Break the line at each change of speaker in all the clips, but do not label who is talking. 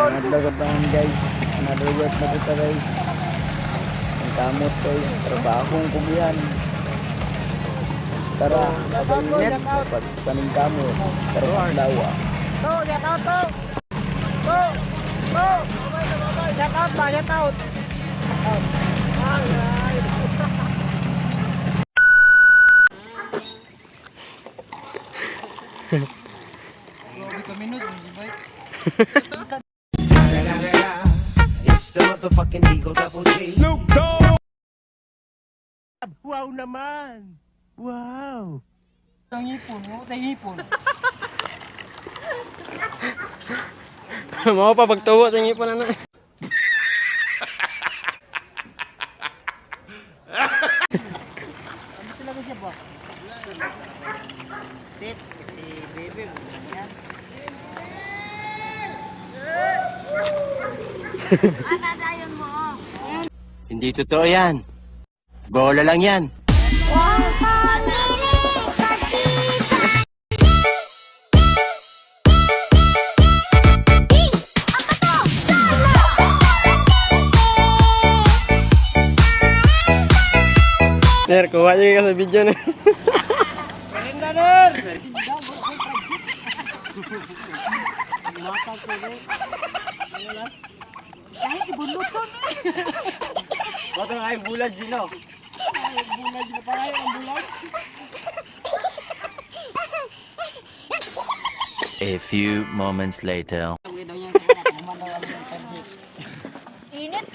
Adlaw sa taon guys, another work na kita guys. Ang kamot guys, trabahong kugihan. Tara, sa init, sa pagpaning kamot, tara maglawa.
Shout out.
It's the motherfucking Eagle Double G. Snoop Dogg.
Wow naman. Wow. Ang ipon mo, tayo ipon.
Mau pa pagtuwa sa ngipon na.
Ano talaga siya ba? Tit, si baby mo. Yan.
Anadayon mo.
Hindi totoo yan. Bola lang yan. Ner, kuha niyo ka sa video na.
Kalinda, Ner! Matag ko, Ner. Kahit ibuluton, eh.
Bato nga yung bulag, Gino.
Bulag na parang ang bulag.
A few moments later.
Init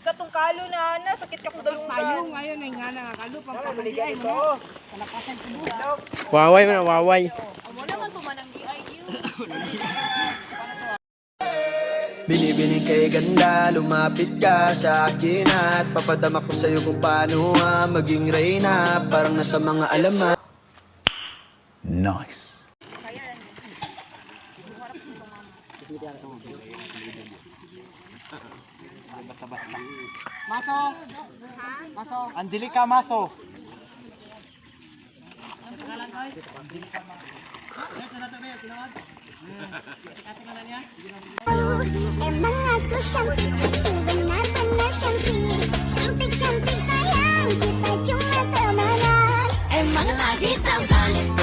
katong kalo na ana, sakit ka
Payo
padalugan.
ngayon ay nga nakakalo pang pamaligay mo. Kalakasan ko mo.
Waway man, waway.
Amo naman tumanang DIQ.
Binibining kay ganda, lumapit ka sa akin at papadama ko sa'yo kung paano maging reyna. Parang nasa mga alamat.
Nice.
Basta-basta. Maso! Maso! Angelica Maso! Ang pangalan ko? Angelica Maso. Ito na ito, Bel. Tinawag? Kasi nga na niya?
Emang aku cantik, benar-benar cantik. Cantik-cantik sayang, kita cuma temenan. Emang lagi tampan